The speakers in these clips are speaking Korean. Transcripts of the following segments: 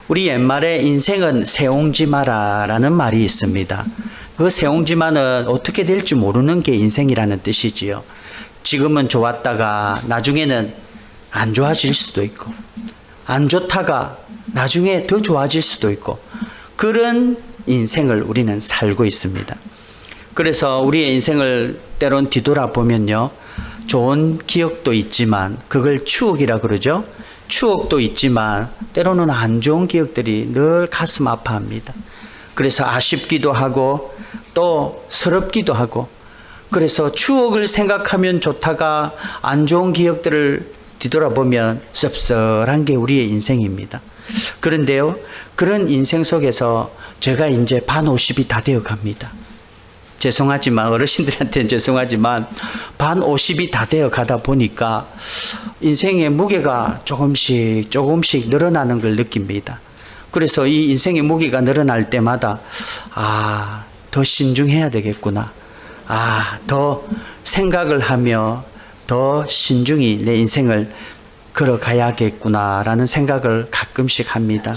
우리 옛말에 인생은 새옹지마라라는 말이 있습니다. 그 새옹지마는 어떻게 될지 모르는 게 인생이라는 뜻이지요. 지금은 좋았다가 나중에는 안 좋아질 수도 있고, 안 좋다가 나중에 더 좋아질 수도 있고, 그런 인생을 우리는 살고 있습니다. 그래서 우리의 인생을 때론 뒤돌아보면요, 좋은 기억도 있지만 그걸 추억이라 그러죠. 추억도 있지만 때로는 안 좋은 기억들이 늘 가슴 아파합니다. 그래서 아쉽기도 하고 또 서럽기도 하고, 그래서 추억을 생각하면 좋다가 안 좋은 기억들을 뒤돌아보면 씁쓸한 게 우리의 인생입니다. 그런데요, 그런 인생 속에서 제가 이제 반 50이 다 되어 갑니다. 죄송하지만, 어르신들한테는 죄송하지만 반 50이 다 되어 가다 보니까 인생의 무게가 조금씩 늘어나는 걸 느낍니다. 그래서 이 인생의 무게가 늘어날 때마다 더 신중해야 되겠구나, 더 생각을 하며 더 신중히 내 인생을 걸어가야겠구나라는 생각을 가끔씩 합니다.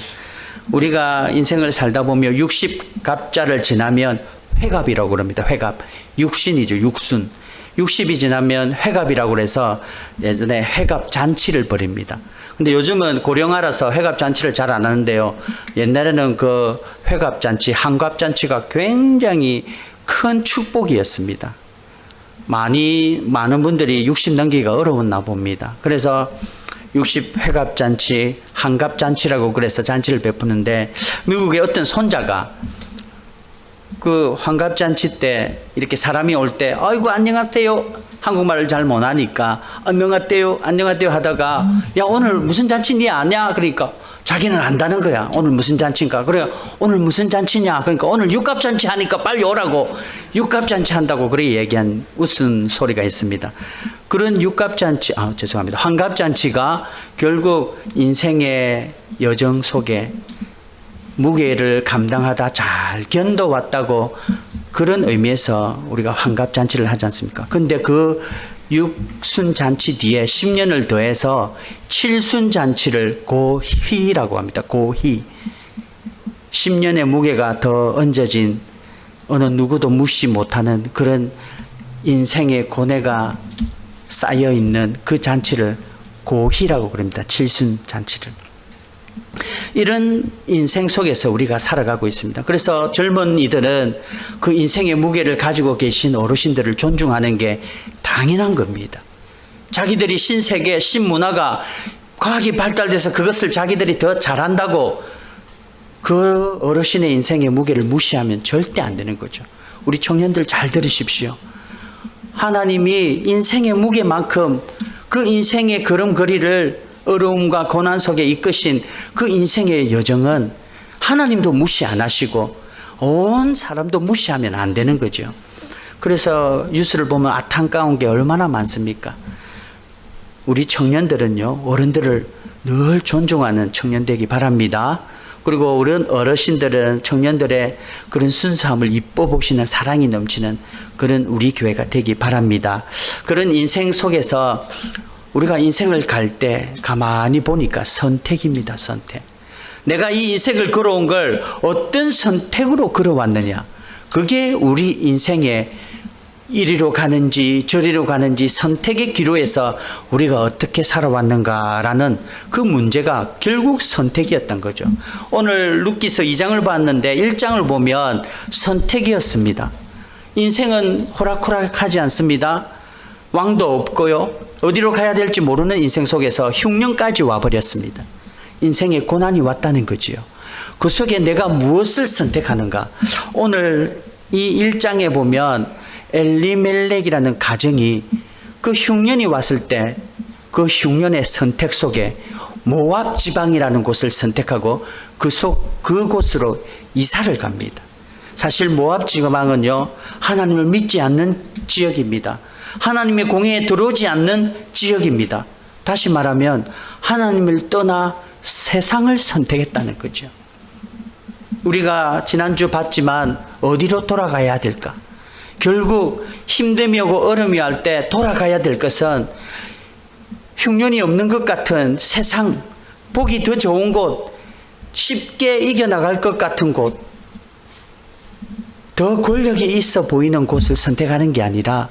우리가 인생을 살다 보면 60갑자를 지나면 회갑이라고 그럽니다. 회갑. 육신이죠. 육순. 60이 지나면 회갑이라고 그래서 예전에 회갑 잔치를 벌입니다. 근데 요즘은 고령화라서 회갑 잔치를 잘 안 하는데요, 옛날에는 그 회갑 잔치, 한갑 잔치가 굉장히 큰 축복이었습니다. 많은 분들이 60 넘기기가 어려웠나 봅니다. 그래서 60 회갑 잔치, 한갑 잔치라고 그래서 잔치를 베푸는데, 미국의 어떤 손자가 그 환갑 잔치 때 이렇게 사람이 올 때 아이고 안녕하세요, 한국말을 잘 못하니까 안녕하세요 하다가 야 오늘 무슨 잔치니 아냐, 그러니까 자기는 안다는 거야. 오늘 무슨 잔치인가. 그래, 오늘 무슨 잔치냐, 그러니까 오늘 육갑 잔치 하니까 빨리 오라고, 육갑 잔치 한다고 그렇게 얘기한 웃은 소리가 있습니다. 그런 육갑 잔치, 죄송합니다, 환갑 잔치가 결국 인생의 여정 속에 무게를 감당하다 잘 견뎌왔다고, 그런 의미에서 우리가 환갑잔치를 하지 않습니까? 근데 그 육순잔치 뒤에 10년을 더해서 칠순잔치를 고희라고 합니다. 고희. 10년의 무게가 더 얹어진 어느 누구도 무시 못하는 그런 인생의 고뇌가 쌓여있는 그 잔치를 고희라고 그럽니다. 칠순잔치를. 이런 인생 속에서 우리가 살아가고 있습니다. 그래서 젊은이들은 그 인생의 무게를 가지고 계신 어르신들을 존중하는 게 당연한 겁니다. 자기들이 신세계, 신문화가 과학이 발달돼서 그것을 자기들이 더 잘한다고 그 어르신의 인생의 무게를 무시하면 절대 안 되는 거죠. 우리 청년들 잘 들으십시오. 하나님이 인생의 무게만큼 그 인생의 걸음걸이를 어려움과 고난 속에 이끄신 그 인생의 여정은 하나님도 무시 안 하시고 온 사람도 무시하면 안 되는 거죠. 그래서 뉴스를 보면 안타까운 게 얼마나 많습니까? 우리 청년들은요, 어른들을 늘 존중하는 청년 되기 바랍니다. 그리고 우리 어르신들은 청년들의 그런 순수함을 이뻐 보시는 사랑이 넘치는 그런 우리 교회가 되기 바랍니다. 그런 인생 속에서 우리가 인생을 갈 때 가만히 보니까 선택입니다. 선택. 내가 이 인생을 걸어온 걸 어떤 선택으로 걸어왔느냐, 그게 우리 인생의 이리로 가는지 저리로 가는지 선택의 기로에서 우리가 어떻게 살아왔는가라는 그 문제가 결국 선택이었던 거죠. 오늘 룻기서 2장을 봤는데 1장을 보면 선택이었습니다. 인생은 호락호락하지 않습니다. 왕도 없고요, 어디로 가야 될지 모르는 인생 속에서 흉년까지 와버렸습니다. 인생의 고난이 왔다는 거지요. 그 속에 내가 무엇을 선택하는가. 오늘 이 1장에 보면 엘리멜렉이라는 가정이 그 흉년이 왔을 때 그 흉년의 선택 속에 모압 지방이라는 곳을 선택하고 그곳으로 이사를 갑니다. 사실 모압 지방은요, 하나님을 믿지 않는 지역입니다. 하나님의 공회에 들어오지 않는 지역입니다. 다시 말하면 하나님을 떠나 세상을 선택했다는 거죠. 우리가 지난주 봤지만 어디로 돌아가야 될까? 결국 힘듦이 오고 어려움이 할 때 돌아가야 될 것은 흉년이 없는 것 같은 세상, 보기 더 좋은 곳, 쉽게 이겨나갈 것 같은 곳, 더 권력이 있어 보이는 곳을 선택하는 게 아니라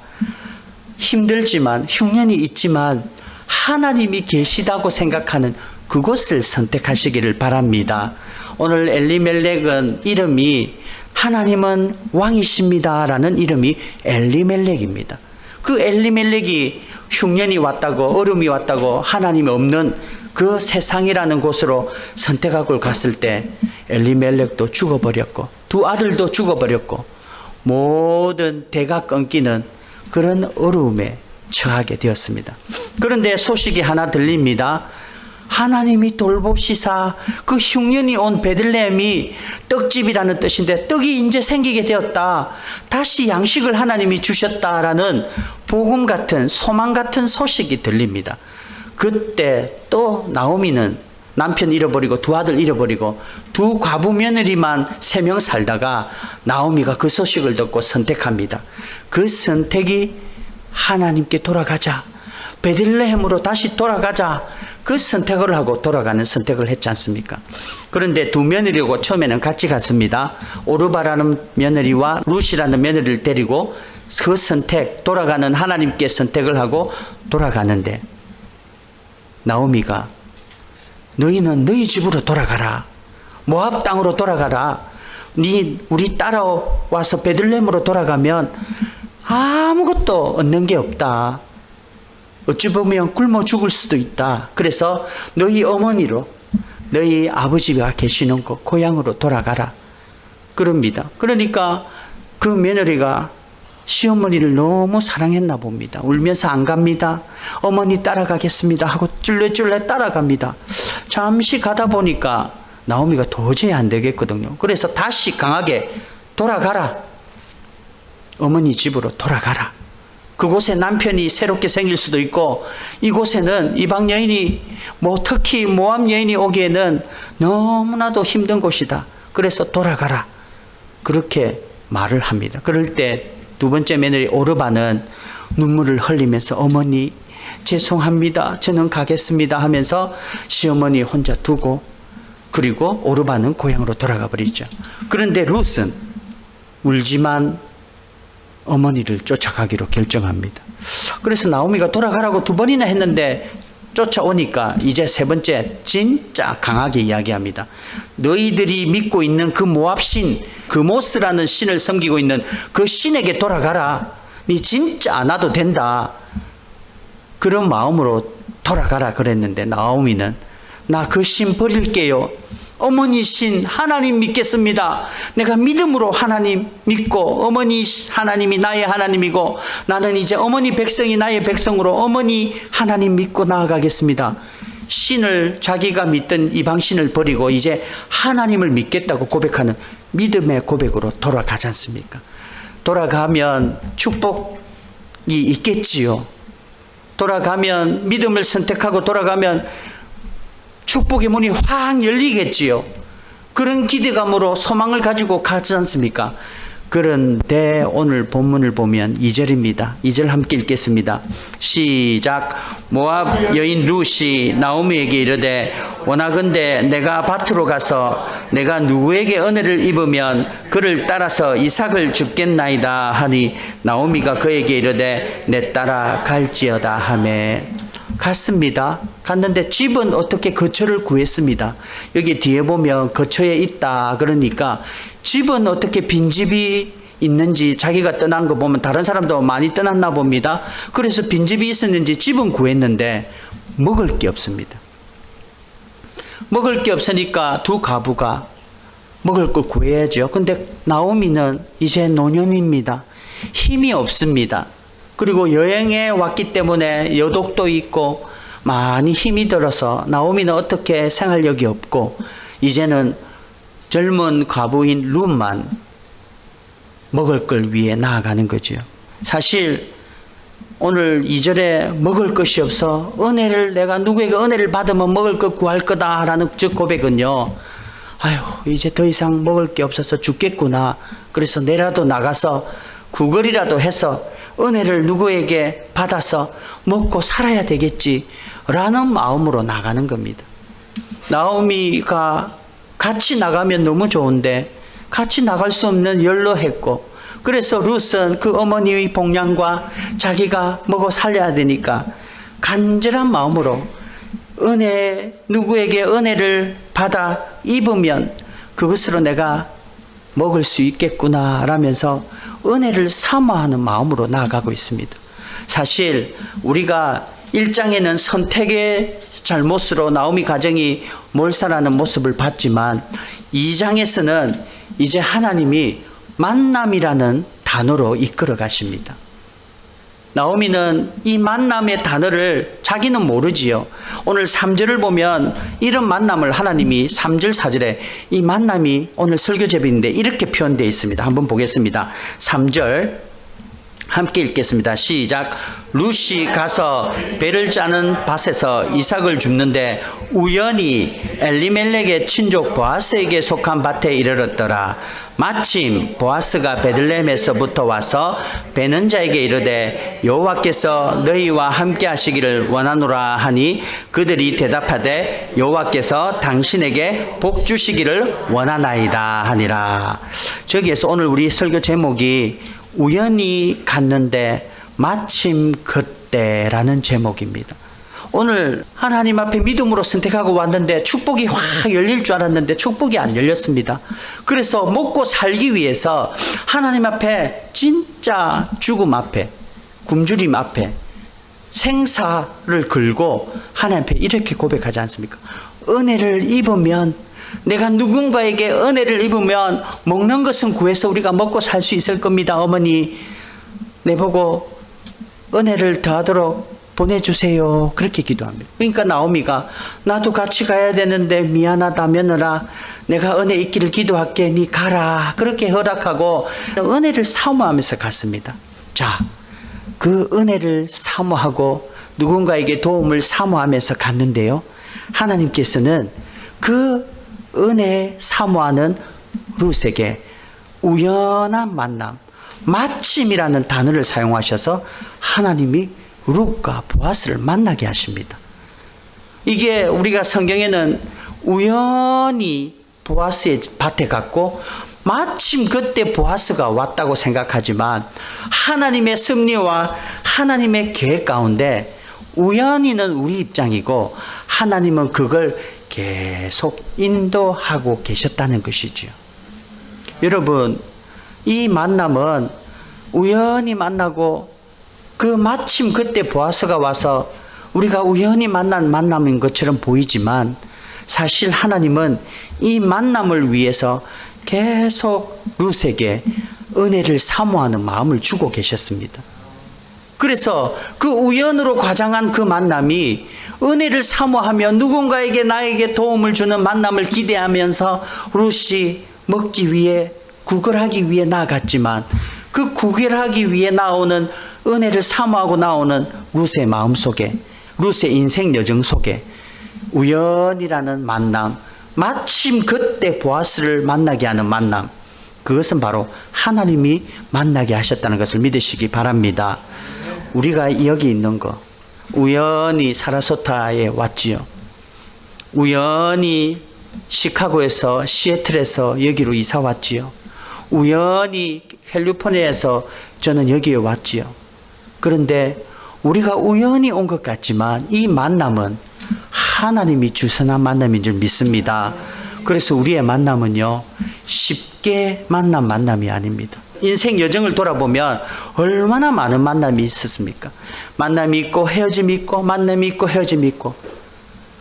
힘들지만 흉년이 있지만 하나님이 계시다고 생각하는 그곳을 선택하시기를 바랍니다. 오늘 엘리멜렉은 이름이 하나님은 왕이십니다 라는 이름이 엘리멜렉입니다. 그 엘리멜렉이 흉년이 왔다고 얼음이 왔다고 하나님이 없는 그 세상이라는 곳으로 선택하고 갔을 때 엘리멜렉도 죽어버렸고 두 아들도 죽어버렸고 모든 대가 끊기는 그런 어려움에 처하게 되었습니다. 그런데 소식이 하나 들립니다. 하나님이 돌보시사 그 흉년이 온 베들레헴이 떡집이라는 뜻인데 떡이 이제 생기게 되었다. 다시 양식을 하나님이 주셨다라는 복음 같은 소망 같은 소식이 들립니다. 그때 또 나오미는 남편 잃어버리고 두 아들 잃어버리고 두 과부 며느리만 3명 살다가 나오미가 그 소식을 듣고 선택합니다. 그 선택이 하나님께 돌아가자, 베들레헴으로 다시 돌아가자, 그 선택을 하고 돌아가는 선택을 했지 않습니까? 그런데 두 며느리고 처음에는 같이 갔습니다. 오르바라는 며느리와 룻이라는 며느리를 데리고 그 선택, 돌아가는 하나님께 선택을 하고 돌아가는데 나오미가 너희는 너희 집으로 돌아가라. 모압 땅으로 돌아가라. 우리 따라와서 베들레헴으로 돌아가면 아무것도 얻는 게 없다. 어찌 보면 굶어 죽을 수도 있다. 그래서 너희 어머니로 너희 아버지가 계시는 곳 고향으로 돌아가라. 그럽니다. 그러니까 그 며느리가 시어머니를 너무 사랑했나 봅니다. 울면서 안 갑니다. 어머니 따라가겠습니다 하고 쫄래쫄래 따라갑니다. 잠시 가다 보니까 나오미가 도저히 안 되겠거든요. 그래서 다시 강하게 돌아가라. 어머니 집으로 돌아가라. 그곳에 남편이 새롭게 생길 수도 있고 이곳에는 이방 여인이 특히 모압 여인이 오기에는 너무나도 힘든 곳이다. 그래서 돌아가라. 그렇게 말을 합니다. 그럴 때 두 번째 며느리 오르바는 눈물을 흘리면서 어머니 죄송합니다. 저는 가겠습니다 하면서 시어머니 혼자 두고 그리고 오르바는 고향으로 돌아가 버리죠. 그런데 룻은 울지만 어머니를 쫓아가기로 결정합니다. 그래서 나오미가 돌아가라고 2번이나 했는데 쫓아오니까 이제 3번째 진짜 강하게 이야기합니다. 너희들이 믿고 있는 그 모압신, 그 모스라는 신을 섬기고 있는 그 신에게 돌아가라. 니 진짜 안 와도 된다. 그런 마음으로 돌아가라 그랬는데 나오미는 나 그 신 버릴게요. 어머니 신 하나님 믿겠습니다. 내가 믿음으로 하나님 믿고 어머니 하나님이 나의 하나님이고 나는 이제 어머니 백성이 나의 백성으로 어머니 하나님 믿고 나아가겠습니다. 신을 자기가 믿던 이방신을 버리고 이제 하나님을 믿겠다고 고백하는 믿음의 고백으로 돌아가지 않습니까? 돌아가면 축복이 있겠지요. 돌아가면 믿음을 선택하고 돌아가면 축복의 문이 확 열리겠지요. 그런 기대감으로 소망을 가지고 가지 않습니까? 그런데 오늘 본문을 보면 2절입니다. 2절 함께 읽겠습니다. 시작. 모압 여인 룻이 나오미에게 이르되 원하건대 내가 밭으로 가서 내가 누구에게 은혜를 입으면 그를 따라서 이삭을 줍겠나이다 하니 나오미가 그에게 이르되 내 따라 갈지어다 하매 갔습니다. 갔는데 집은 어떻게 거처를 구했습니다. 여기 뒤에 보면 거처에 있다 그러니까 집은 어떻게 빈집이 있는지 자기가 떠난 거 보면 다른 사람도 많이 떠났나 봅니다. 그래서 빈집이 있었는지 집은 구했는데 먹을 게 없습니다. 먹을 게 없으니까 두 가부가 먹을 걸 구해야죠. 근데 나오미는 이제 노년입니다. 힘이 없습니다. 그리고 여행에 왔기 때문에 여독도 있고 많이 힘이 들어서 나오미는 어떻게 생활력이 없고 이제는 젊은 과부인 룻만 먹을 걸 위해 나아가는 거죠. 사실 오늘 2절에 먹을 것이 없어 은혜를 내가 누구에게 은혜를 받으면 먹을 것 구할 거다라는 즉 고백은요. 아휴 이제 더 이상 먹을 게 없어서 죽겠구나. 그래서 내라도 나가서 구걸이라도 해서 은혜를 누구에게 받아서 먹고 살아야 되겠지 라는 마음으로 나가는 겁니다. 나오미가 같이 나가면 너무 좋은데 같이 나갈 수 없는 연로했고, 그래서 룻은 그 어머니의 봉양과 자기가 먹어 살려야 되니까 간절한 마음으로 누구에게 은혜를 받아 입으면 그것으로 내가 먹을 수 있겠구나 라면서 은혜를 사모하는 마음으로 나아가고 있습니다. 사실 우리가 1장에는 선택의 잘못으로 나오미 가정이 몰살하는 모습을 봤지만 2장에서는 이제 하나님이 만남이라는 단어로 이끌어 가십니다. 나오미는 이 만남의 단어를 자기는 모르지요. 오늘 3절을 보면 이런 만남을 하나님이 3절 4절에 이 만남이 오늘 설교 제목인데 이렇게 표현되어 있습니다. 한번 보겠습니다. 3절 함께 읽겠습니다. 시작. 룻이 가서 배를 짜는 밭에서 이삭을 줍는데 우연히 엘리멜렉의 친족 보아스에게 속한 밭에 이르렀더라. 마침 보아스가 베들레헴에서부터 와서 베는 자에게 이르되 여호와께서 너희와 함께 하시기를 원하노라 하니 그들이 대답하되 여호와께서 당신에게 복 주시기를 원하나이다 하니라. 저기에서 오늘 우리 설교 제목이 우연히 갔는데 마침 그때라는 제목입니다. 오늘 하나님 앞에 믿음으로 선택하고 왔는데 축복이 확 열릴 줄 알았는데 축복이 안 열렸습니다. 그래서 먹고 살기 위해서 하나님 앞에 진짜 죽음 앞에, 굶주림 앞에 생사를 걸고 하나님 앞에 이렇게 고백하지 않습니까? 은혜를 입으면, 내가 누군가에게 은혜를 입으면 먹는 것은 구해서 우리가 먹고 살 수 있을 겁니다. 어머니 내보고 은혜를 더하도록 보내주세요. 그렇게 기도합니다. 그러니까 나오미가 나도 같이 가야 되는데 미안하다 며느라, 내가 은혜 있기를 기도할게, 니 가라. 그렇게 허락하고 은혜를 사모하면서 갔습니다. 자, 그 은혜를 사모하고 누군가에게 도움을 사모하면서 갔는데요, 하나님께서는 그 은혜 사모하는 룻에게 우연한 만남, 마침이라는 단어를 사용하셔서 하나님이 룻과 보아스를 만나게 하십니다. 이게 우리가 성경에는 우연히 보아스의 밭에 갔고 마침 그때 보아스가 왔다고 생각하지만 하나님의 섭리와 하나님의 계획 가운데 우연히는 우리 입장이고 하나님은 그걸 계속 인도하고 계셨다는 것이죠. 여러분, 이 만남은 우연히 만나고 그 마침 그때 보아스가 와서 우리가 우연히 만난 만남인 것처럼 보이지만 사실 하나님은 이 만남을 위해서 계속 룻에게 은혜를 사모하는 마음을 주고 계셨습니다. 그래서 그 우연으로 과장한 그 만남이 은혜를 사모하며 누군가에게 나에게 도움을 주는 만남을 기대하면서 룻이 먹기 위해 구걸하기 위해 나아갔지만 그 구걸하기 위해 나오는 은혜를 사모하고 나오는 룻의 마음 속에, 룻의 인생 여정 속에 우연이라는 만남, 마침 그때 보아스를 만나게 하는 만남, 그것은 바로 하나님이 만나게 하셨다는 것을 믿으시기 바랍니다. 우리가 여기 있는 거 우연히 사라소타에 왔지요. 우연히 시카고에서 시애틀에서 여기로 이사 왔지요. 우연히 캘리포니아에서 저는 여기에 왔지요. 그런데 우리가 우연히 온 것 같지만 이 만남은 하나님이 주선한 만남인 줄 믿습니다. 그래서 우리의 만남은요, 쉽게 만난 만남이 아닙니다. 인생 여정을 돌아보면 얼마나 많은 만남이 있었습니까? 만남이 있고 헤어짐이 있고 만남이 있고 헤어짐이 있고,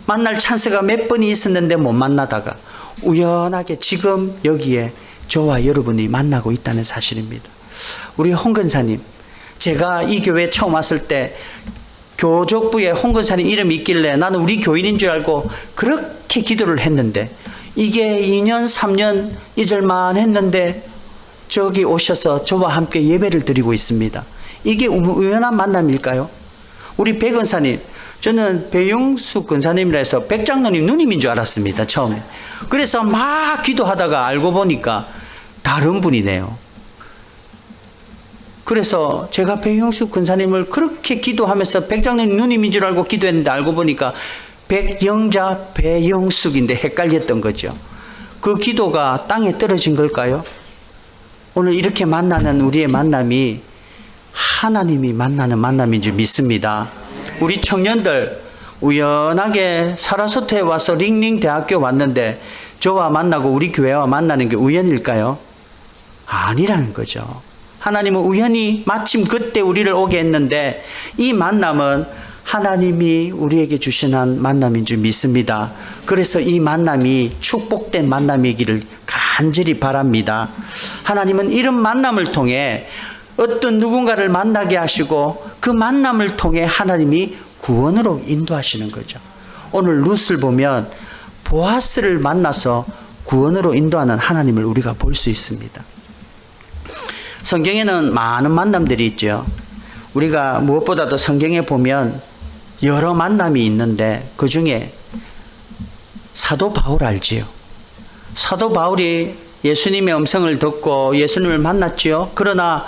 만날 찬스가 몇 번이 있었는데 못 만나다가 우연하게 지금 여기에 저와 여러분이 만나고 있다는 사실입니다. 우리 홍 근사님, 제가 이 교회에 처음 왔을 때 교족부에 홍 근사님 이름이 있길래 나는 우리 교인인 줄 알고 그렇게 기도를 했는데 이게 2년 3년 잊을만 했는데 저기 오셔서 저와 함께 예배를 드리고 있습니다. 이게 우연한 만남일까요? 우리 백 근사님, 저는 배용수 근사님이라 해서 백장로님 누님인 줄 알았습니다, 처음에. 그래서 막 기도하다가 알고 보니까 다른 분이네요. 그래서 제가 배용수 근사님을 그렇게 기도하면서 백장로님 누님인 줄 알고 기도했는데 알고 보니까 백영자 배영숙인데 헷갈렸던 거죠. 그 기도가 땅에 떨어진 걸까요? 오늘 이렇게 만나는 우리의 만남이 하나님이 만나는 만남인 줄 믿습니다. 우리 청년들 우연하게 사라소트에 와서 링링 대학교 왔는데 저와 만나고 우리 교회와 만나는 게 우연일까요? 아니라는 거죠. 하나님은 우연히 마침 그때 우리를 오게 했는데 이 만남은 하나님이 우리에게 주시는 만남인 줄 믿습니다. 그래서 이 만남이 축복된 만남이기를 간절히 바랍니다. 하나님은 이런 만남을 통해 어떤 누군가를 만나게 하시고 그 만남을 통해 하나님이 구원으로 인도하시는 거죠. 오늘 룻을 보면 보아스를 만나서 구원으로 인도하는 하나님을 우리가 볼 수 있습니다. 성경에는 많은 만남들이 있죠. 우리가 무엇보다도 성경에 보면 여러 만남이 있는데 그 중에 사도 바울 알지요? 사도 바울이 예수님의 음성을 듣고 예수님을 만났지요. 그러나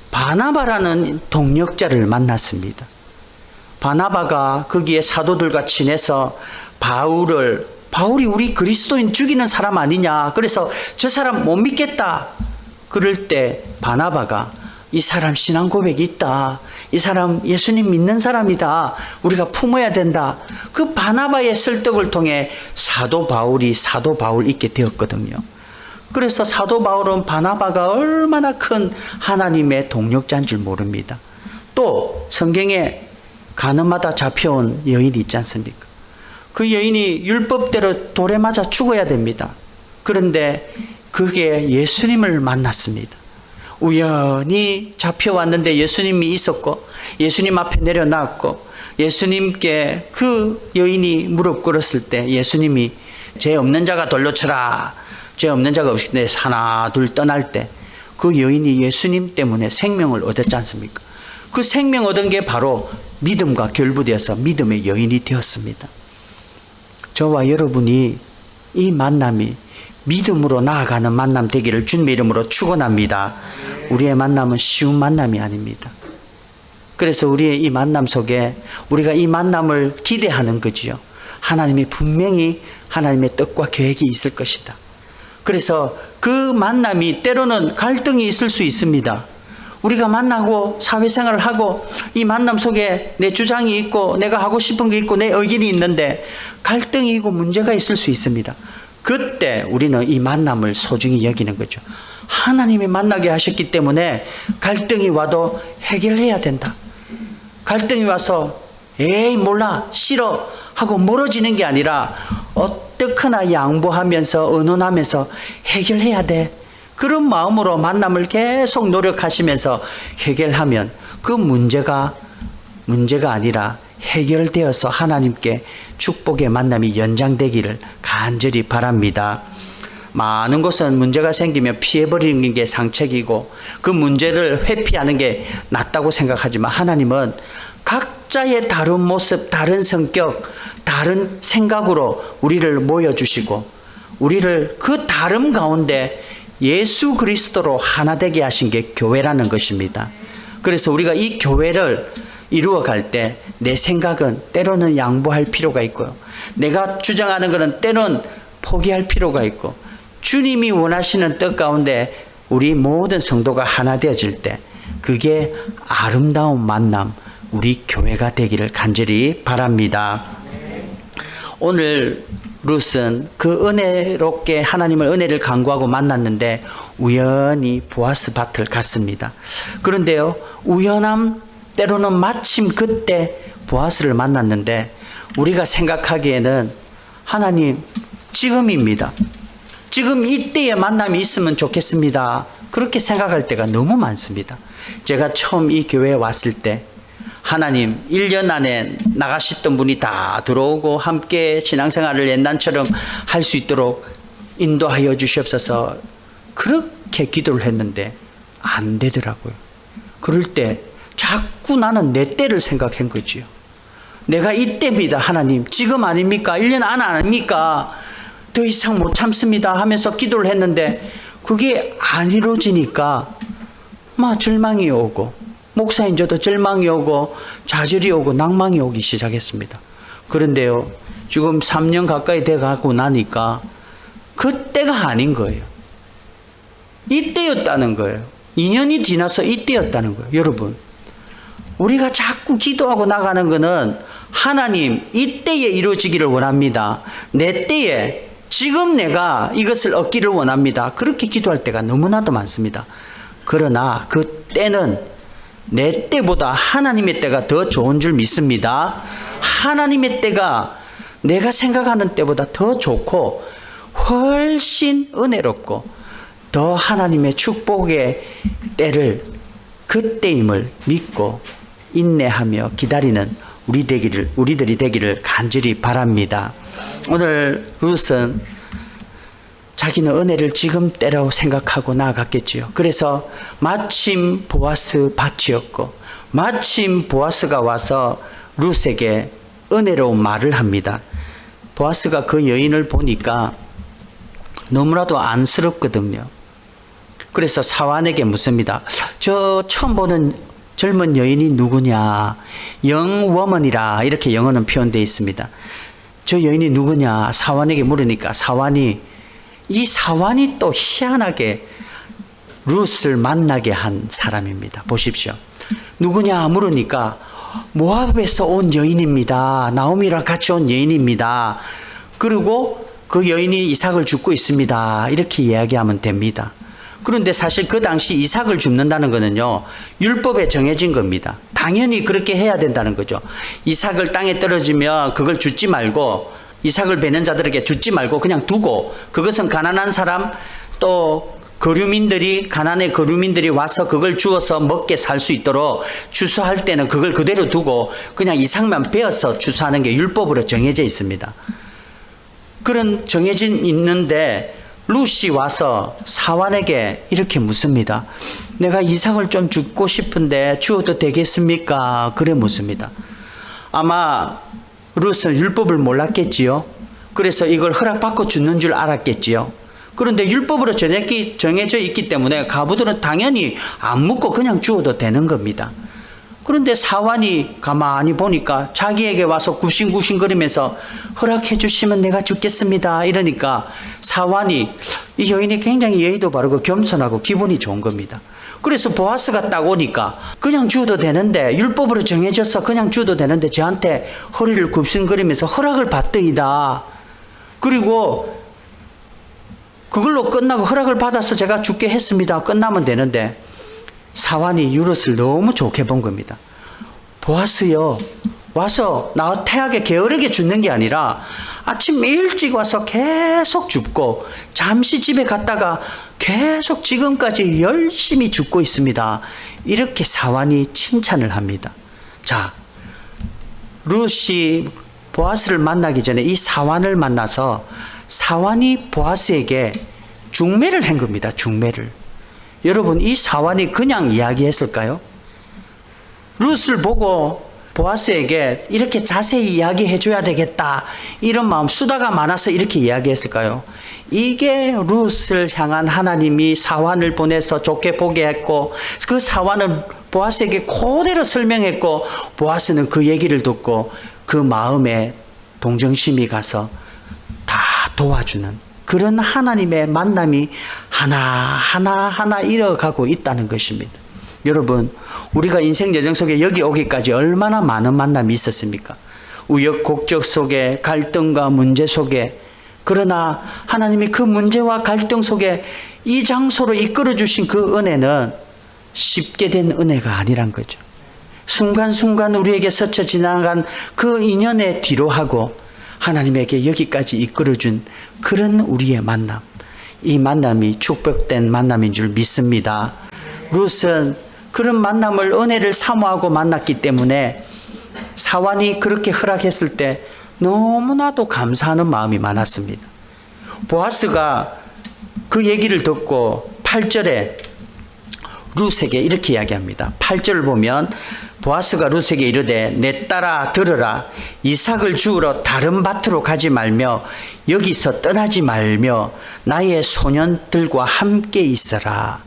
바나바라는 동역자를 만났습니다. 바나바가 거기에 사도들과 친해서 바울이 우리 그리스도인 죽이는 사람 아니냐. 그래서 저 사람 못 믿겠다. 그럴 때 바나바가 이 사람 신앙 고백이 있다. 이 사람 예수님 믿는 사람이다. 우리가 품어야 된다. 그 바나바의 설득을 통해 사도 바울이 사도 바울 있게 되었거든요. 그래서 사도 바울은 바나바가 얼마나 큰 하나님의 동력자인 줄 모릅니다. 또 성경에 가늠하다 잡혀온 여인이 있지 않습니까? 그 여인이 율법대로 돌에 맞아 죽어야 됩니다. 그런데 그게 예수님을 만났습니다. 우연히 잡혀왔는데 예수님이 있었고 예수님 앞에 내려놨고 예수님께 그 여인이 무릎 꿇었을 때 예수님이 죄 없는 자가 돌로 쳐라. 죄 없는 자가 없을 때 하나 둘 떠날 때 그 여인이 예수님 때문에 생명을 얻었지 않습니까? 그 생명 얻은 게 바로 믿음과 결부되어서 믿음의 여인이 되었습니다. 저와 여러분이 이 만남이 믿음으로 나아가는 만남 되기를 주님의 이름으로 축원합니다. 우리의 만남은 쉬운 만남이 아닙니다. 그래서 우리의 이 만남 속에 우리가 이 만남을 기대하는 거지요. 하나님이 분명히 하나님의 뜻과 계획이 있을 것이다. 그래서 그 만남이 때로는 갈등이 있을 수 있습니다. 우리가 만나고 사회생활을 하고 이 만남 속에 내 주장이 있고 내가 하고 싶은 게 있고 내 의견이 있는데 갈등이 있고 문제가 있을 수 있습니다. 그때 우리는 이 만남을 소중히 여기는 거죠. 하나님이 만나게 하셨기 때문에 갈등이 와도 해결해야 된다. 갈등이 와서 에이 몰라 싫어 하고 멀어지는 게 아니라 어떻게나 양보하면서 의논하면서 해결해야 돼. 그런 마음으로 만남을 계속 노력하시면서 해결하면 그 문제가 아니라 해결되어서 하나님께 축복의 만남이 연장되기를 간절히 바랍니다. 많은 곳은 문제가 생기면 피해버리는 게 상책이고 그 문제를 회피하는 게 낫다고 생각하지만 하나님은 각자의 다른 모습, 다른 성격, 다른 생각으로 우리를 모여주시고 우리를 그 다름 가운데 예수 그리스도로 하나 되게 하신 게 교회라는 것입니다. 그래서 우리가 이 교회를 이루어갈 때 내 생각은 때로는 양보할 필요가 있고요. 내가 주장하는 것은 때로는 포기할 필요가 있고 주님이 원하시는 뜻 가운데 우리 모든 성도가 하나 되어질 때 그게 아름다운 만남, 우리 교회가 되기를 간절히 바랍니다. 오늘 룻은 그 은혜롭게 하나님을 은혜를 간구하고 만났는데 우연히 보아스 밭을 갔습니다. 그런데요, 우연함 때로는 마침 그때 보아스를 만났는데 우리가 생각하기에는 하나님 지금입니다. 지금 이때의 만남이 있으면 좋겠습니다. 그렇게 생각할 때가 너무 많습니다. 제가 처음 이 교회에 왔을 때 하나님 1년 안에 나가셨던 분이 다 들어오고 함께 신앙생활을 옛날처럼 할 수 있도록 인도하여 주시옵소서 그렇게 기도를 했는데 안 되더라고요. 그럴 때 자꾸 나는 내 때를 생각한 거지요. 내가 이때입니다. 하나님 지금 아닙니까? 1년 안 아닙니까? 더 이상 못 참습니다 하면서 기도를 했는데 그게 안 이루어지니까 막 절망이 오고 목사인 저도 절망이 오고 좌절이 오고 낭망이 오기 시작했습니다. 그런데요 지금 3년 가까이 돼가고 나니까 그때가 아닌 거예요. 이때였다는 거예요. 2년이 지나서 이때였다는 거예요. 여러분, 우리가 자꾸 기도하고 나가는 거는 하나님 이때에 이루어지기를 원합니다. 내 때에 지금 내가 이것을 얻기를 원합니다. 그렇게 기도할 때가 너무나도 많습니다. 그러나 그 때는 내 때보다 하나님의 때가 더 좋은 줄 믿습니다. 하나님의 때가 내가 생각하는 때보다 더 좋고 훨씬 은혜롭고 더 하나님의 축복의 때를 그 때임을 믿고 인내하며 기다리는 우리들이 되기를 간절히 바랍니다. 오늘 룻은 자기는 은혜를 지금 때라고 생각하고 나아갔겠지요. 그래서 마침 보아스 밭이었고 마침 보아스가 와서 룻에게 은혜로운 말을 합니다. 보아스가 그 여인을 보니까 너무나도 안쓰럽거든요. 그래서 사환에게 묻습니다. 저 처음 보는 젊은 여인이 누구냐? 영워먼이라 이렇게 영어는 표현되어 있습니다. 저 여인이 누구냐? 사환에게 물으니까 사환이 또 희한하게 룻을 만나게 한 사람입니다. 보십시오. 누구냐 물으니까 모압에서 온 여인입니다. 나오미랑 같이 온 여인입니다. 그리고 그 여인이 이삭을 줍고 있습니다. 이렇게 이야기하면 됩니다. 그런데 사실 그 당시 이삭을 줍는다는 것은요, 율법에 정해진 겁니다. 당연히 그렇게 해야 된다는 거죠. 이삭을 땅에 떨어지면 그걸 줍지 말고, 이삭을 베는 자들에게 줍지 말고 그냥 두고, 그것은 가난한 사람 또 가난의 거류민들이 와서 그걸 주어서 먹게 살 수 있도록 추수할 때는 그걸 그대로 두고 그냥 이삭만 베어서 추수하는 게 율법으로 정해져 있습니다. 그런 정해진 있는데 룻이 와서 사환에게 이렇게 묻습니다. 내가 이삭을 좀 줍고 싶은데 주어도 되겠습니까? 그래 묻습니다. 아마 룻은 율법을 몰랐겠지요. 그래서 이걸 허락받고 주는 줄 알았겠지요. 그런데 율법으로 정해져 있기 때문에 가부들은 당연히 안 묻고 그냥 주어도 되는 겁니다. 그런데 사환이 가만히 보니까 자기에게 와서 굽신굽신거리면서 허락해 주시면 내가 죽겠습니다. 이러니까 사환이, 이 여인이 굉장히 예의도 바르고 겸손하고 기분이 좋은 겁니다. 그래서 보아스가 딱 오니까 그냥 주어도 되는데, 율법으로 정해져서 그냥 주어도 되는데 저한테 허리를 굽신거리면서 허락을 받더이다. 그리고 그걸로 끝나고 허락을 받아서 제가 죽게 했습니다. 끝나면 되는데 사환이 룻을 너무 좋게 본 겁니다. 보아스요, 와서 나 태하게 게으르게 죽는 게 아니라 아침 일찍 와서 계속 줍고 잠시 집에 갔다가 계속 지금까지 열심히 줍고 있습니다. 이렇게 사환이 칭찬을 합니다. 자, 룻이 보아스를 만나기 전에 이 사환을 만나서 사환이 보아스에게 중매를 한 겁니다. 중매를. 여러분, 이 사환이 그냥 이야기했을까요? 룻을 보고 보아스에게 이렇게 자세히 이야기해 줘야 되겠다, 이런 마음, 수다가 많아서 이렇게 이야기했을까요? 이게 룻을 향한 하나님이 사환을 보내서 좋게 보게 했고, 그 사환을 보아스에게 그대로 설명했고, 보아스는 그 얘기를 듣고 그 마음에 동정심이 가서 다 도와주는 그런 하나님의 만남이 하나하나 이어가고 있다는 것입니다. 여러분, 우리가 인생 여정 속에 여기 오기까지 얼마나 많은 만남이 있었습니까? 우여곡절 속에, 갈등과 문제 속에. 그러나 하나님이 그 문제와 갈등 속에 이 장소로 이끌어 주신 그 은혜는 쉽게 된 은혜가 아니란 거죠. 순간순간 우리에게 스쳐 지나간 그 인연의 뒤로 하고 하나님에게 여기까지 이끌어준 그런 우리의 만남, 이 만남이 축복된 만남인 줄 믿습니다. 룻은 그런 만남을, 은혜를 사모하고 만났기 때문에 사환이 그렇게 허락했을 때 너무나도 감사하는 마음이 많았습니다. 보아스가 그 얘기를 듣고 8절에 룻에게 이렇게 이야기합니다. 8절을 보면 보아스가 룻에게 이르되 내 딸아 들으라. 이삭을 주우러 다른 밭으로 가지 말며 여기서 떠나지 말며 나의 소년들과 함께 있어라.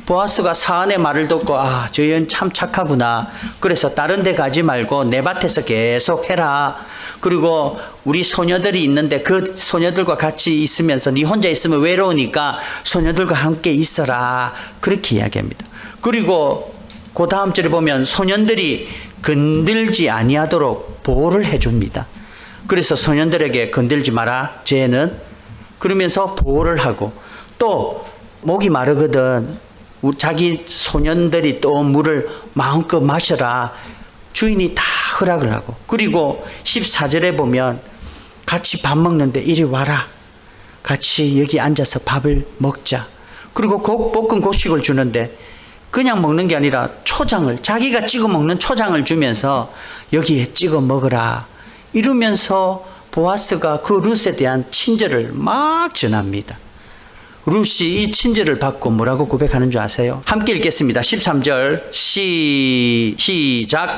보아스가 사안의 말을 듣고 저 여인 참 착하구나. 그래서 다른 데 가지 말고 내 밭에서 계속 해라. 그리고 우리 소녀들이 있는데 그 소녀들과 같이 있으면서 네 혼자 있으면 외로우니까 소녀들과 함께 있어라. 그렇게 이야기합니다. 그리고 그 다음 절에 보면 소년들이 건들지 아니하도록 보호를 해줍니다. 그래서 소년들에게 건들지 마라 쟤는 그러면서 보호를 하고, 또 목이 마르거든 자기 소년들이 또 물을 마음껏 마셔라. 주인이 다 허락을 하고, 그리고 14절에 보면 같이 밥 먹는데 이리 와라. 같이 여기 앉아서 밥을 먹자. 그리고 볶은 곡식을 주는데 그냥 먹는 게 아니라 초장을, 자기가 찍어 먹는 초장을 주면서 여기에 찍어 먹으라. 이러면서 보아스가 그 룻에 대한 친절을 막 전합니다. 룻이 이 친절을 받고 뭐라고 고백하는 줄 아세요? 함께 읽겠습니다. 13절 시작.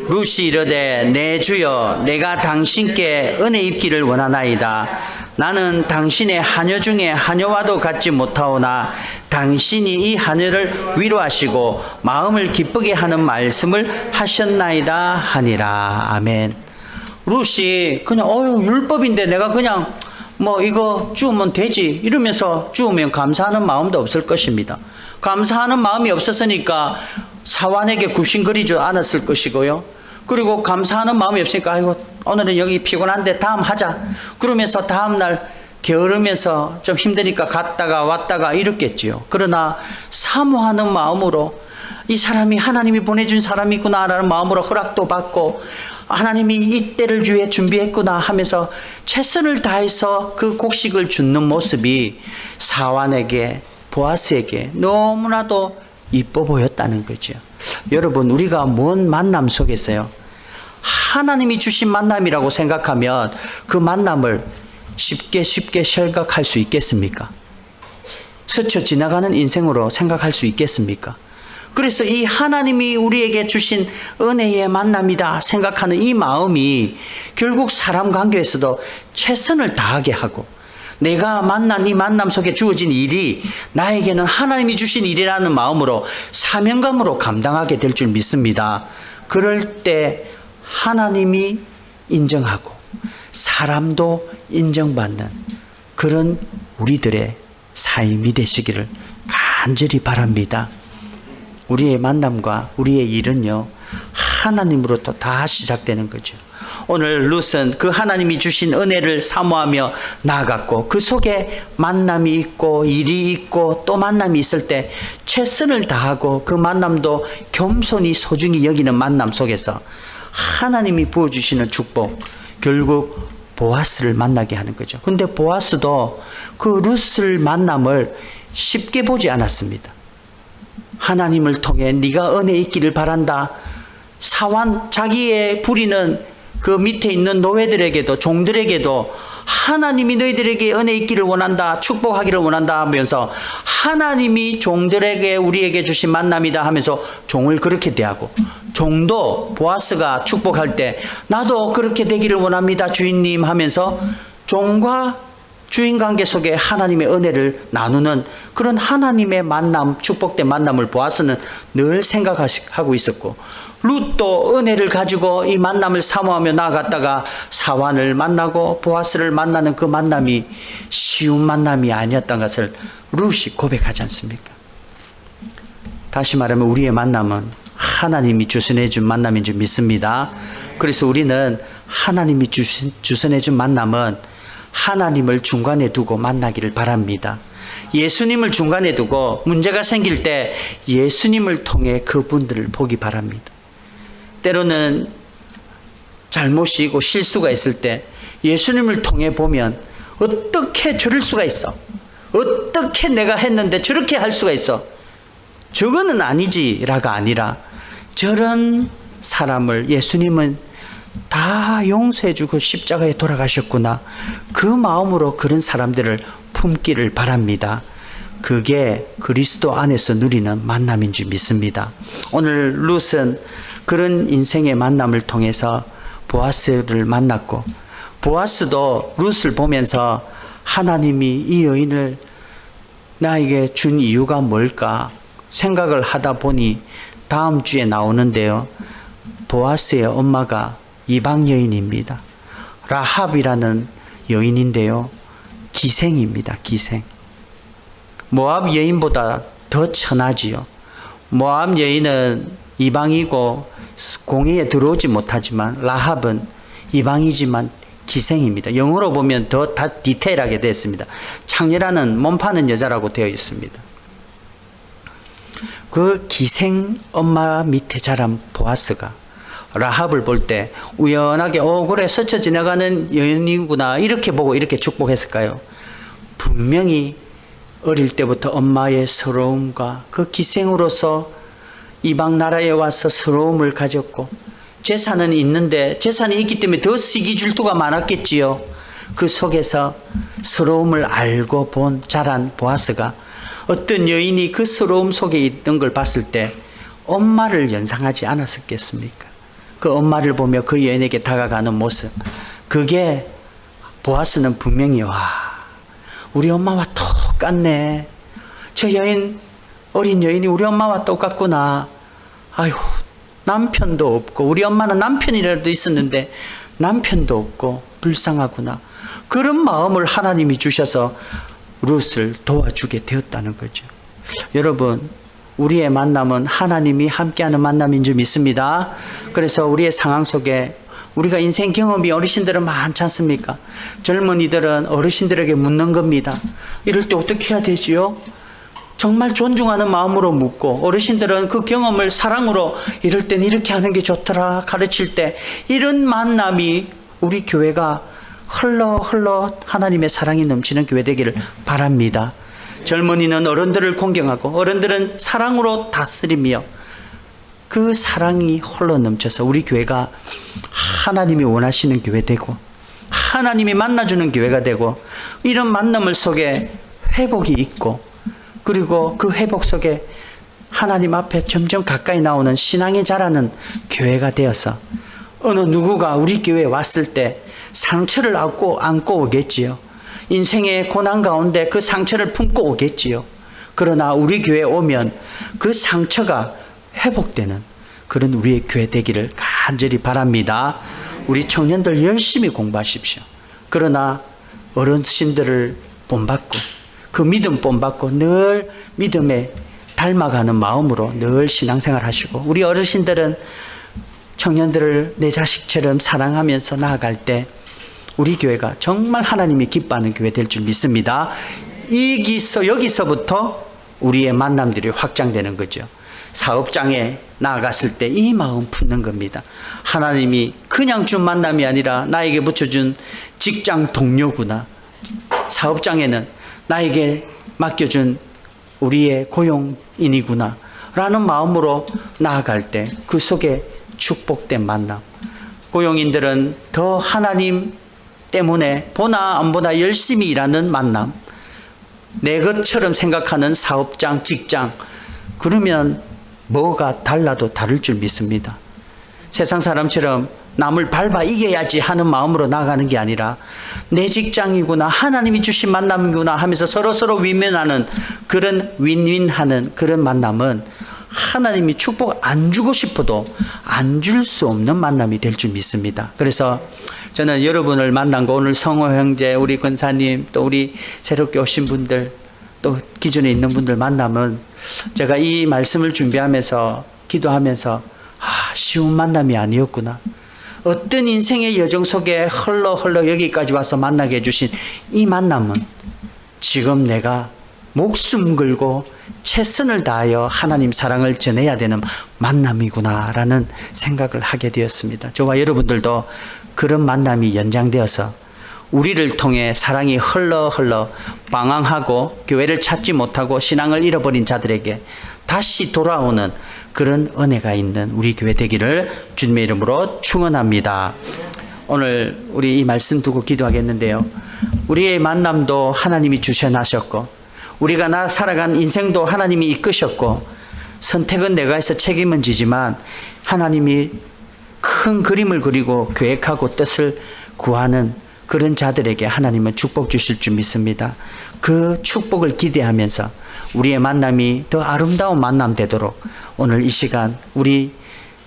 룻이 이르되 내 주여 내가 당신께 은혜 입기를 원하나이다. 나는 당신의 하녀 중에 하녀와도 같지 못하오나 당신이 이 하녀를 위로하시고 마음을 기쁘게 하는 말씀을 하셨나이다 하니라. 아멘. 룻이 그냥 율법인데 내가 그냥 이거 주우면 되지 이러면서 주우면 감사하는 마음도 없을 것입니다. 감사하는 마음이 없었으니까 사환에게 굽신거리지 않았을 것이고요. 그리고 감사하는 마음이 없으니까 아이고 오늘은 여기 피곤한데 다음 하자 그러면서 다음날 게으르면서 좀 힘드니까 갔다가 왔다가 이랬겠지요. 그러나 사모하는 마음으로 이 사람이 하나님이 보내준 사람이구나 라는 마음으로 허락도 받고 하나님이 이 때를 위해 준비했구나 하면서 최선을 다해서 그 곡식을 줍는 모습이 사환에게 보아스에게 너무나도 이뻐 보였다는 거죠. 여러분, 우리가 뭔 만남 속에서요 하나님이 주신 만남이라고 생각하면 그 만남을 쉽게 생각할 수 있겠습니까? 스쳐 지나가는 인생으로 생각할 수 있겠습니까? 그래서 이 하나님이 우리에게 주신 은혜의 만남이다 생각하는 이 마음이 결국 사람 관계에서도 최선을 다하게 하고, 내가 만난 이 만남 속에 주어진 일이 나에게는 하나님이 주신 일이라는 마음으로 사명감으로 감당하게 될 줄 믿습니다. 그럴 때 하나님이 인정하고 사람도 인정받는 그런 우리들의 삶이 되시기를 간절히 바랍니다. 우리의 만남과 우리의 일은요 하나님으로부터 다 시작되는 거죠. 오늘 룻은 그 하나님이 주신 은혜를 사모하며 나아갔고, 그 속에 만남이 있고 일이 있고 또 만남이 있을 때 최선을 다하고 그 만남도 겸손히 소중히 여기는 만남 속에서 하나님이 부어주시는 축복, 결국 보아스를 만나게 하는 거죠. 근데 보아스도 그 룻을 만남을 쉽게 보지 않았습니다. 하나님을 통해 네가 은혜 있기를 바란다. 사환 자기의 부리는 그 밑에 있는 노예들에게도 종들에게도 하나님이 너희들에게 은혜 있기를 원한다, 축복하기를 원한다 하면서 하나님이 종들에게 우리에게 주신 만남이다 하면서 종을 그렇게 대하고, 종도 보아스가 축복할 때 나도 그렇게 되기를 원합니다 주인님 하면서 종과 주인 관계 속에 하나님의 은혜를 나누는 그런 하나님의 만남, 축복된 만남을 보아스는 늘 생각하고 있었고, 룻도 은혜를 가지고 이 만남을 사모하며 나아갔다가 사환을 만나고 보아스를 만나는 그 만남이 쉬운 만남이 아니었던 것을 룻이 고백하지 않습니까? 다시 말하면 우리의 만남은 하나님이 주선해 준 만남인 줄 믿습니다. 그래서 우리는 하나님이 주선해 준 만남은 하나님을 중간에 두고 만나기를 바랍니다. 예수님을 중간에 두고 문제가 생길 때 예수님을 통해 그분들을 보기 바랍니다. 때로는 잘못이 있고 실수가 있을 때 예수님을 통해 보면 어떻게 저럴 수가 있어? 어떻게 내가 했는데 저렇게 할 수가 있어? 저거는 아니지라가 아니라 저런 사람을 예수님은 다 용서해주고 십자가에 돌아가셨구나. 그 마음으로 그런 사람들을 품기를 바랍니다. 그게 그리스도 안에서 누리는 만남인 줄 믿습니다. 오늘 룻은 그런 인생의 만남을 통해서 보아스를 만났고, 보아스도 룻을 보면서 하나님이 이 여인을 나에게 준 이유가 뭘까 생각을 하다 보니 다음 주에 나오는데요. 보아스의 엄마가 이방 여인입니다. 라합이라는 여인인데요. 기생입니다. 기생. 모압 여인보다 더 천하지요. 모압 여인은 이방이고 공회에 들어오지 못하지만 라합은 이방이지만 기생입니다. 영어로 보면 더 다 디테일하게 되어 있습니다. 창녀라는 몸 파는 여자라고 되어 있습니다. 그 기생 엄마 밑에 자란 보아스가 라합을 볼 때 우연하게 그래 스쳐 지나가는 여인이구나 이렇게 보고 이렇게 축복했을까요? 분명히 어릴 때부터 엄마의 서러움과 그 기생으로서 이방 나라에 와서 서러움을 가졌고, 재산은 있는데 재산이 있기 때문에 더 시기 질투가 많았겠지요. 그 속에서 서러움을 알고 본 자란 보아스가 어떤 여인이 그 서러움 속에 있던 걸 봤을 때 엄마를 연상하지 않았었겠습니까? 그 엄마를 보며 그 여인에게 다가가는 모습, 그게 보아스는 분명히 우리 엄마와 똑같네. 저 여인, 어린 여인이 우리 엄마와 똑같구나. 아유, 남편도 없고, 우리 엄마는 남편이라도 있었는데 남편도 없고 불쌍하구나. 그런 마음을 하나님이 주셔서 룻을 도와주게 되었다는 거죠. 여러분, 우리의 만남은 하나님이 함께하는 만남인 줄 믿습니다. 그래서 우리의 상황 속에 우리가 인생 경험이 어르신들은 많지 않습니까? 젊은이들은 어르신들에게 묻는 겁니다. 이럴 때 어떻게 해야 되지요? 정말 존중하는 마음으로 묻고, 어르신들은 그 경험을 사랑으로 이럴 땐 이렇게 하는 게 좋더라 가르칠 때, 이런 만남이 우리 교회가 흘러 하나님의 사랑이 넘치는 교회 되기를 바랍니다. 젊은이는 어른들을 공경하고 어른들은 사랑으로 다스리며 그 사랑이 홀로 넘쳐서 우리 교회가 하나님이 원하시는 교회 되고 하나님이 만나주는 교회가 되고, 이런 만남을 속에 회복이 있고, 그리고 그 회복 속에 하나님 앞에 점점 가까이 나오는 신앙이 자라는 교회가 되어서 어느 누구가 우리 교회에 왔을 때 상처를 안고 오겠지요. 인생의 고난 가운데 그 상처를 품고 오겠지요. 그러나 우리 교회에 오면 그 상처가 회복되는 그런 우리의 교회 되기를 간절히 바랍니다. 우리 청년들 열심히 공부하십시오. 그러나 어르신들을 본받고 그 믿음 본받고 늘 믿음에 닮아가는 마음으로 늘 신앙생활 하시고, 우리 어르신들은 청년들을 내 자식처럼 사랑하면서 나아갈 때 우리 교회가 정말 하나님이 기뻐하는 교회 될 줄 믿습니다. 여기서부터 우리의 만남들이 확장되는 거죠. 사업장에 나아갔을 때 이 마음 품는 겁니다. 하나님이 그냥 준 만남이 아니라 나에게 붙여준 직장 동료구나. 사업장에는 나에게 맡겨준 우리의 고용인이구나 라는 마음으로 나아갈 때 그 속에 축복된 만남. 고용인들은 더 하나님 때문에 보나 안 보나 열심히 일하는 만남, 내 것처럼 생각하는 사업장, 직장, 그러면 뭐가 달라도 다를 줄 믿습니다. 세상 사람처럼 남을 밟아 이겨야지 하는 마음으로 나가는 게 아니라 내 직장이구나, 하나님이 주신 만남이구나 하면서 서로 위면하는 그런 윈윈하는 그런 만남은 하나님이 축복 안 주고 싶어도 안 줄 수 없는 만남이 될 줄 믿습니다. 그래서 저는 여러분을 만난 거, 오늘 성호 형제, 우리 권사님, 또 우리 새롭게 오신 분들, 또 기존에 있는 분들 만남은 제가 이 말씀을 준비하면서 기도하면서 쉬운 만남이 아니었구나. 어떤 인생의 여정 속에 흘러 여기까지 와서 만나게 해주신 이 만남은 지금 내가 목숨 걸고 최선을 다하여 하나님 사랑을 전해야 되는 만남이구나라는 생각을 하게 되었습니다. 저와 여러분들도 그런 만남이 연장되어서 우리를 통해 사랑이 흘러 방황하고 교회를 찾지 못하고 신앙을 잃어버린 자들에게 다시 돌아오는 그런 은혜가 있는 우리 교회 되기를 주님의 이름으로 축원합니다. 오늘 우리 이 말씀 두고 기도하겠는데요. 우리의 만남도 하나님이 주셔나셨고, 우리가 살아간 인생도 하나님이 이끄셨고, 선택은 내가 해서 책임은 지지만 하나님이 큰 그림을 그리고 계획하고 뜻을 구하는 그런 자들에게 하나님은 축복 주실 줄 믿습니다. 그 축복을 기대하면서 우리의 만남이 더 아름다운 만남 되도록 오늘 이 시간 우리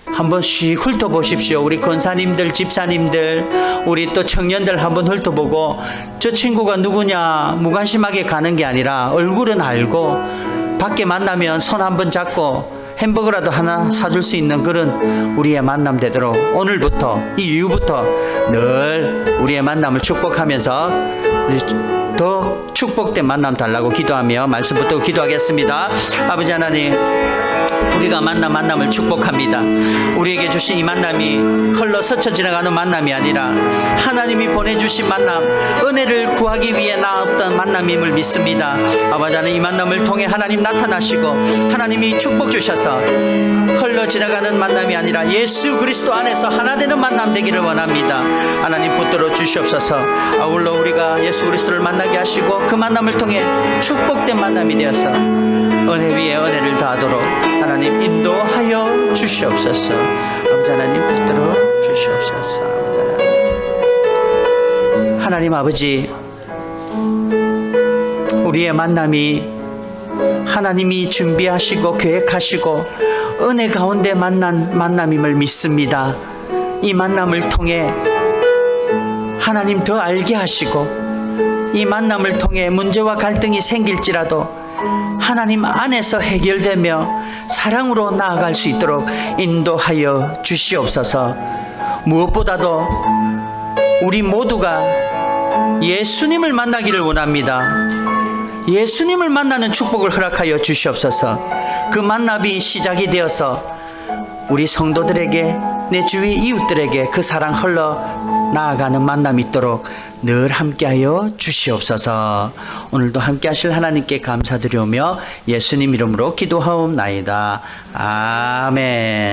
한번 씩 훑어보십시오. 우리 권사님들, 집사님들, 우리 또 청년들 한번 훑어보고 저 친구가 누구냐 무관심하게 가는 게 아니라 얼굴은 알고 밖에 만나면 손 한번 잡고 햄버거라도 하나 사줄 수 있는 그런 우리의 만남 되도록 오늘부터 이 이후부터 늘 우리의 만남을 축복하면서 더 축복된 만남 달라고 기도하며 말씀부터 기도하겠습니다. 아버지 하나님, 우리가 만남을 축복합니다. 우리에게 주신 이 만남이 컬러 스쳐 지나가는 만남이 아니라 하나님이 보내주신 만남, 은혜를 구하기 위해 나왔던 만남임을 믿습니다. 아버지 하나님, 이 만남을 통해 하나님 나타나시고 하나님이 축복 주셔서 흘러 지나가는 만남이 아니라 예수 그리스도 안에서 하나 되는 만남 되기를 원합니다. 하나님 붙들어 주시옵소서. 아울러 우리가 예수 그리스도를 만나게 하시고 그 만남을 통해 축복된 만남이 되어서 은혜 위에 은혜를 더하도록 하나님 인도하여 주시옵소서. 아버지 하나님 붙들어 주시옵소서. 하나님 아버지, 우리의 만남이 하나님이 준비하시고 계획하시고 은혜 가운데 만난 만남임을 믿습니다. 이 만남을 통해 하나님 더 알게 하시고 이 만남을 통해 문제와 갈등이 생길지라도 하나님 안에서 해결되며 사랑으로 나아갈 수 있도록 인도하여 주시옵소서. 무엇보다도 우리 모두가 예수님을 만나기를 원합니다. 예수님을 만나는 축복을 허락하여 주시옵소서. 그 만남이 시작이 되어서 우리 성도들에게, 내 주위 이웃들에게 그 사랑 흘러 나아가는 만남이 있도록 늘 함께하여 주시옵소서. 오늘도 함께하실 하나님께 감사드리오며 예수님 이름으로 기도하옵나이다. 아멘.